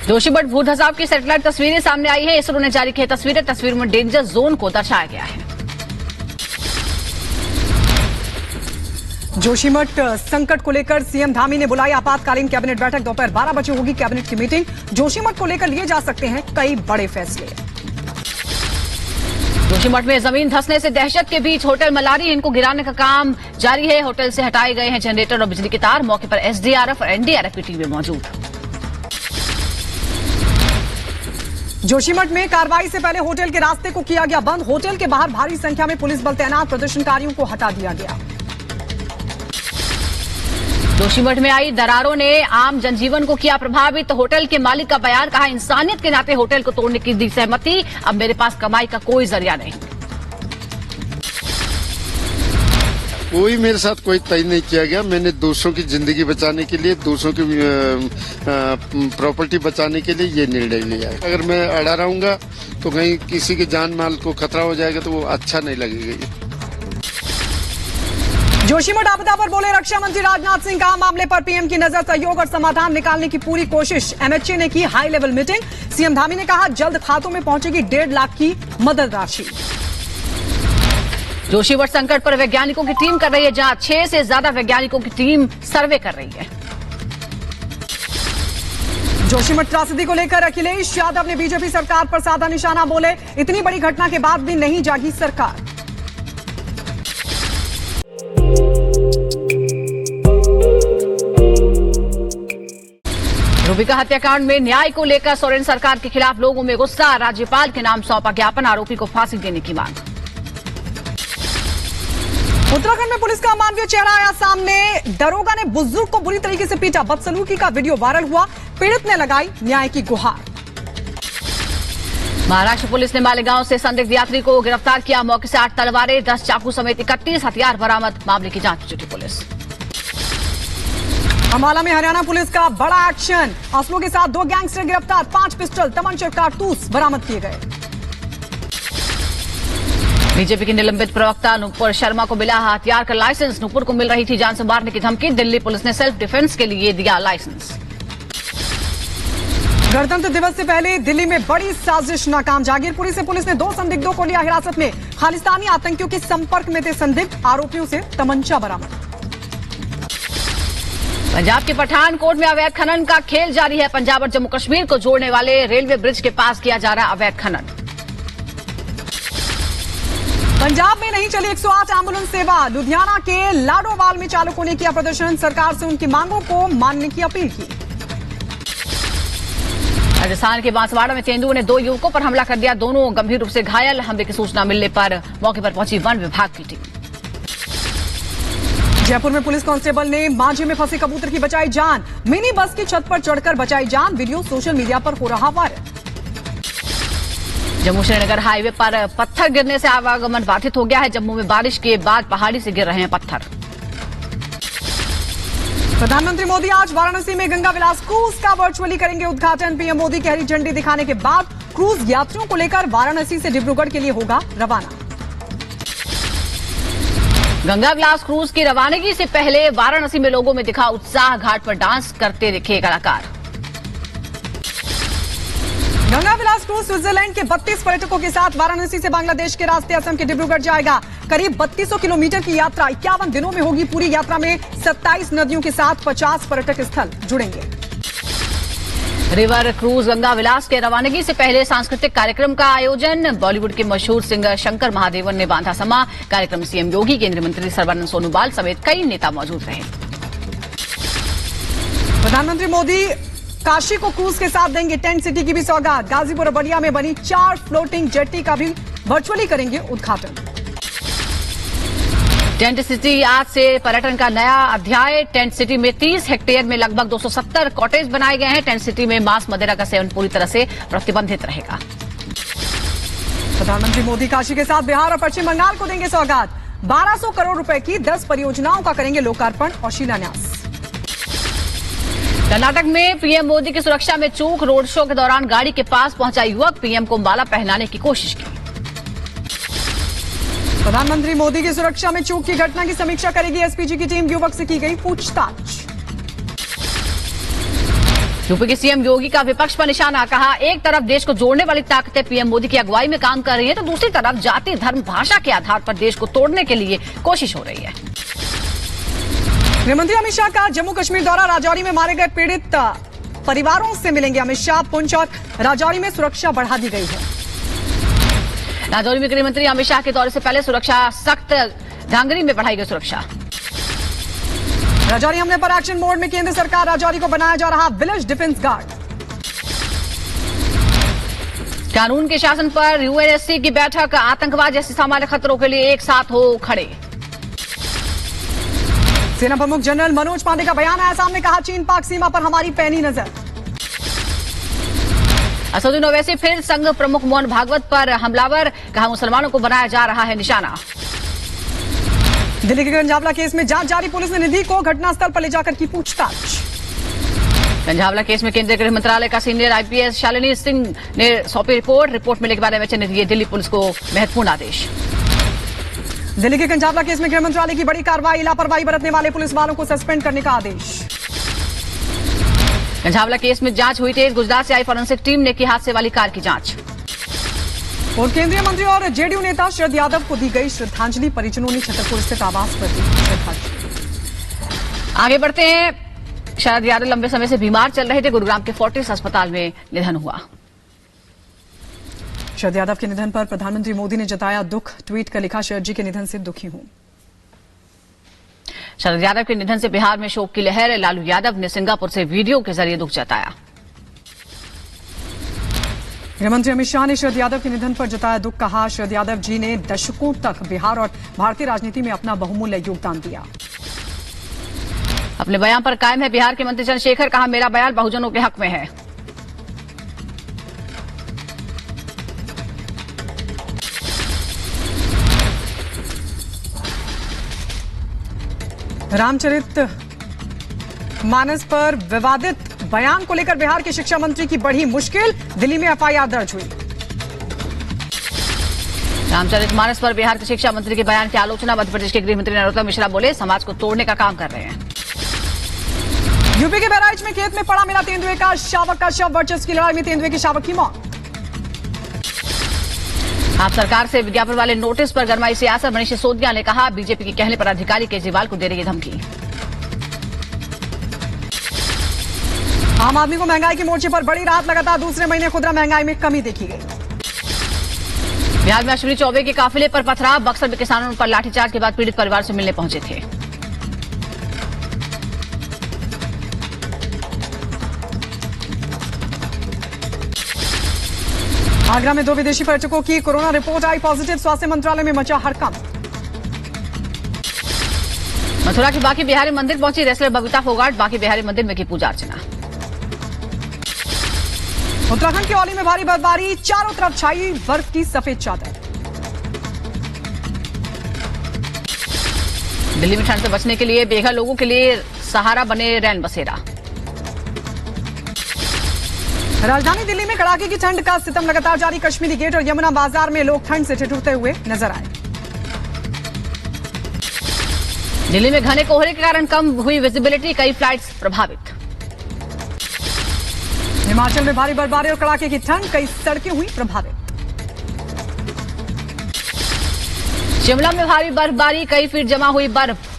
जोशीमठ भू धसाव की सैटेलाइट तस्वीरें सामने आई है। इसरो ने जारी की तस्वीरें। तस्वीर में डेंजर जोन को दर्शाया गया है। जोशीमठ संकट को लेकर सीएम धामी ने बुलाई आपातकालीन कैबिनेट बैठक। दोपहर 12 बजे होगी कैबिनेट की मीटिंग। जोशीमठ को लेकर लिए जा सकते हैं कई बड़े फैसले। जोशीमठ में जमीन धंसने से दहशत के बीच होटल मलारी इनको गिराने का काम जारी है। होटल से हटाए गए हैं जनरेटर और बिजली के तार। मौके पर एसडीआरएफ और एनडीआरएफ की टीमें मौजूद। जोशीमठ में कार्रवाई से पहले होटल के रास्ते को किया गया बंद। होटल के बाहर भारी संख्या में पुलिस बल तैनात। प्रदर्शनकारियों को हटा दिया गया। जोशीमठ में आई दरारों ने आम जनजीवन को किया प्रभावित। होटल के मालिक का बयान, कहा इंसानियत के नाते होटल को तोड़ने की दी सहमति। अब मेरे पास कमाई का कोई जरिया नहीं। कोई मेरे साथ कोई तय नहीं किया गया। मैंने दूसरों की जिंदगी बचाने के लिए, दूसरों की प्रॉपर्टी बचाने के लिए ये निर्णय लिया है। अगर मैं अड़ा रहूंगा तो कहीं किसी के जान माल को खतरा हो जाएगा तो वो अच्छा नहीं लगेगा। जोशीमठ आपदा पर बोले रक्षा मंत्री राजनाथ सिंह। कहा मामले पर पीएम की नजर, सहयोग और समाधान निकालने की पूरी कोशिश। एमएचए ने की high level meeting. CM Dhami ने कहा जल्द खातों में पहुंचेगी 1.5 लाख की मदद राशि। जोशीमठ संकट पर वैज्ञानिकों की टीम कर रही है जांच। 6 से ज्यादा वैज्ञानिकों की टीम सर्वे कर रही है। जोशीमठ त्रासदी को लेकर अखिलेश यादव ने बीजेपी सरकार पर साधा निशाना। बोले इतनी बड़ी घटना के बाद भी नहीं जागी सरकार। रूबिका हत्याकांड में न्याय को लेकर सोरेन सरकार के खिलाफ लोगों में गुस्सा। राज्यपाल के नाम सौंपा ज्ञापन। आरोपी को फांसी देने की मांग। उत्तराखंड में पुलिस का अमानवीय चेहरा आया सामने। दरोगा ने बुजुर्ग को बुरी तरीके से पीटा। बदसलूकी का वीडियो वायरल हुआ। पीड़ित ने लगाई न्याय की गुहार। महाराष्ट्र पुलिस ने मालेगांव से संदिग्ध यात्री को गिरफ्तार किया। मौके से 8 तलवारें, 10 चाकू समेत 31 हथियार बरामद। मामले की जांच जुटी पुलिस। अम्बाला में हरियाणा पुलिस का बड़ा एक्शन। असलों के साथ 2 गैंगस्टर गिरफ्तार। 5 पिस्टल, तमंचे और कारतूस बरामद किए गए। बीजेपी के निलंबित प्रवक्ता नुपुर शर्मा को मिला हथियार का लाइसेंस। नुपुर को मिल रही थी जान से मारने की धमकी। दिल्ली पुलिस ने सेल्फ डिफेंस के लिए दिया लाइसेंस। गणतंत्र दिवस से पहले दिल्ली में बड़ी साजिश नाकाम। जागीरपुरी से पुलिस ने 2 संदिग्धों को लिया हिरासत में। खालिस्तानी आतंकियों के संपर्क में थे संदिग्ध। आरोपियों से तमंचा बरामद। पंजाब के पठानकोट में अवैध खनन का खेल जारी है। पंजाब और जम्मू कश्मीर को जोड़ने वाले रेलवे ब्रिज के पास किया जा रहा अवैध खनन। पंजाब में नहीं चली 108 एम्बुलेंस सेवा। लुधियाना के लाडोवाल में चालकों ने किया प्रदर्शन। सरकार से उनकी मांगों को मानने की अपील की। राजस्थान के बांसवाड़ा में तेंदुओं ने 2 युवकों पर हमला कर दिया। दोनों गंभीर रूप से घायल। हमले की सूचना मिलने पर मौके पर पहुंची वन विभाग की टीम। जयपुर में पुलिस कांस्टेबल ने मांझे में फंसे कबूतर की बचाई जान। मिनी बस की छत पर चढ़कर बचाई जान। वीडियो सोशल मीडिया पर हो रहा वायरल। जम्मू श्रीनगर हाईवे पर पत्थर गिरने से आवागमन बाधित हो गया है। जम्मू में बारिश के बाद पहाड़ी से गिर रहे हैं पत्थर। प्रधानमंत्री मोदी आज वाराणसी में गंगा विलास क्रूज का वर्चुअली करेंगे उद्घाटन। पीएम मोदी की हरी झंडी दिखाने के बाद क्रूज यात्रियों को लेकर वाराणसी से डिब्रूगढ़ के लिए होगा रवाना। गंगा विलास क्रूज की रवानगी से पहले वाराणसी में लोगों में दिखा उत्साह। घाट पर डांस करते दिखे कलाकार। गंगा विलास क्रूज स्विट्जरलैंड के 32 पर्यटकों के साथ वाराणसी से बांग्लादेश के रास्ते असम के डिब्रूगढ़ जाएगा। करीब 3200 किलोमीटर की यात्रा 51 दिनों में होगी। पूरी यात्रा में 27 नदियों के साथ 50 पर्यटक स्थल जुड़ेंगे। रिवर क्रूज गंगा विलास के रवानगी से पहले सांस्कृतिक कार्यक्रम का आयोजन। बॉलीवुड के मशहूर सिंगर शंकर महादेवन ने बांधा समा। कार्यक्रम सीएम योगी, केंद्रीय मंत्री सर्बानंद सोनोवाल समेत कई नेता मौजूद रहे। प्रधानमंत्री मोदी काशी को क्रूज के साथ देंगे टेंट सिटी की भी सौगात। गाजीपुर और बलिया में बनी 4 फ्लोटिंग जेट्टी का भी वर्चुअली करेंगे उद्घाटन। टेंट सिटी आज से पर्यटन का नया अध्याय। टेंट सिटी में 30 हेक्टेयर में लगभग 270 कॉटेज बनाए गए हैं। टेंट सिटी में मांस मदिरा का सेवन पूरी तरह से प्रतिबंधित रहेगा। प्रधानमंत्री मोदी काशी के साथ बिहार और पश्चिम बंगाल को देंगे सौगात। 1200 करोड़ रुपए की 10 परियोजनाओं का करेंगे लोकार्पण और शिलान्यास। कर्नाटक में पीएम मोदी की सुरक्षा में चूक। रोड शो के दौरान गाड़ी के पास पहुंचा युवक। पीएम को माला पहनाने की कोशिश की। प्रधानमंत्री मोदी की सुरक्षा में चूक की घटना की समीक्षा करेगी एसपीजी की टीम। युवक से की गई पूछताछ। यूपी के सीएम योगी का विपक्ष पर निशाना, कहा एक तरफ देश को जोड़ने वाली ताकतें पीएम मोदी की अगुवाई में काम कर रही हैं, तो दूसरी तरफ जाति, धर्म, भाषा के आधार पर देश को तोड़ने के लिए कोशिश हो रही है। गृहमंत्री अमित शाह का जम्मू कश्मीर दौरा, राजौरी में मारे गए पीड़ित परिवारों से मिलेंगे अमित शाह। पुंछ और राजौरी में सुरक्षा बढ़ा दी गई है। राजौरी में गृहमंत्री अमित शाह के दौरे से पहले सुरक्षा सख्त, ढांगरी में बढ़ाई गई सुरक्षा। राजौरी हमले पर एक्शन मोड में केंद्र सरकार, राजौरी को बनाया जा रहा विलेज डिफेंस गार्ड। कानून के शासन पर यूएनएससी की बैठक, आतंकवाद जैसे सामान्य खतरों के लिए एक साथ हो खड़े। सेना प्रमुख जनरल मनोज पांडे का बयान आया सामने, कहा चीन पाक सीमा पर हमारी पैनी नजर। असदुद्दीन ओवैसी फिर संघ प्रमुख मोहन भागवत पर हमलावर, कहा मुसलमानों को बनाया जा रहा है निशाना। दिल्ली के गंजावला केस में जांच जारी, पुलिस ने निधि को घटनास्थल पर ले जाकर की पूछताछ। गंजावला केस में केंद्रीय गृह मंत्रालय का सीनियर आईपीएस शालिनी सिंह ने सौंपी रिपोर्ट मिलने के बाद एमएचए ने दिए दिल्ली पुलिस को महत्वपूर्ण आदेश। दिल्ली के गंजावला केस में गृह मंत्रालय की बड़ी कार्रवाई, लापरवाही बरतने वाले पुलिस वालों को सस्पेंड करने का आदेश। गंजावला केस में जांच हुई तेज, गुजरात से आई फॉरेंसिक टीम ने की हादसे वाली कार की जांच। और केंद्रीय मंत्री और जेडीयू नेता शरद यादव को दी गई श्रद्धांजलि, परिजनों ने छतरपुर स्थित आवास पर दी श्रद्धांजलि। आगे बढ़ते हैं। शरद यादव लंबे समय से बीमार चल रहे थे, गुरुग्राम के फोर्टिस अस्पताल में निधन हुआ। शरद यादव के निधन पर प्रधानमंत्री मोदी ने जताया दुख, ट्वीट कर लिखा, शरद जी के निधन से दुखी हूं। शरद यादव के निधन से बिहार में शोक की लहर, लालू यादव ने सिंगापुर से वीडियो के जरिए दुख जताया। गृहमंत्री अमित शाह ने शरद यादव के निधन पर जताया दुख, कहा शरद यादव जी ने दशकों तक बिहार और भारतीय राजनीति में अपना बहुमूल्य योगदान दिया। अपने बयान पर कायम है बिहार के मंत्री चंद्रशेखर, कहा मेरा बयान बहुजनों के हक में है। रामचरित मानस पर विवादित बयान को लेकर बिहार के शिक्षा मंत्री की बढ़ी मुश्किल, दिल्ली में एफआईआर दर्ज हुई। रामचरितमानस पर बिहार के शिक्षा मंत्री के बयान की आलोचना, मध्य प्रदेश के गृह मंत्री नरोत्तम मिश्रा बोले समाज को तोड़ने का काम कर रहे हैं। यूपी के बहराइच में खेत में पड़ा मिला तेंदुए का शावक का शव, वर्चस्व की लड़ाई में तेंदुए के शावक की मौत। आप सरकार से विज्ञापन वाले नोटिस पर गरमाई सियासत, मनीष सिसोदिया ने कहा बीजेपी के कहने पर अधिकारी केजरीवाल को दे रही धमकी। आम आदमी को महंगाई के मोर्चे पर बड़ी राहत, लगातार दूसरे महीने खुदरा महंगाई में कमी देखी गई। बिहार में अश्विनी चौबे के काफिले पर पथराव, बक्सर में किसानों पर लाठीचार्ज के बाद पीड़ित परिवार से मिलने पहुंचे थे। आगरा में 2 विदेशी पर्यटकों की कोरोना रिपोर्ट आई पॉजिटिव, स्वास्थ्य मंत्रालय में मचा हड़कंप। मथुरा के बाकी बिहारी मंदिर पहुंची रेसलर बबीता फोगाट, बाकी बिहारी मंदिर में की पूजा अर्चना। उत्तराखंड के औली में भारी बर्फबारी, चारों तरफ छाई बर्फ की सफेद चादर। दिल्ली में ठंड से बचने के लिए बेघर लोगों के लिए सहारा बने रैन बसेरा। राजधानी दिल्ली में कड़ाके की ठंड का सितम लगातार जारी, कश्मीरी गेट और यमुना बाजार में लोग ठंड से ठिठुरते हुए नजर आए। दिल्ली में घने कोहरे के कारण कम हुई विजिबिलिटी, कई फ्लाइट्स प्रभावित। हिमाचल में भारी बर्फबारी और कड़ाके की ठंड, कई सड़कें हुई प्रभावित। शिमला में भारी बर्फबारी, कई फीट जमा हुई बर्फ।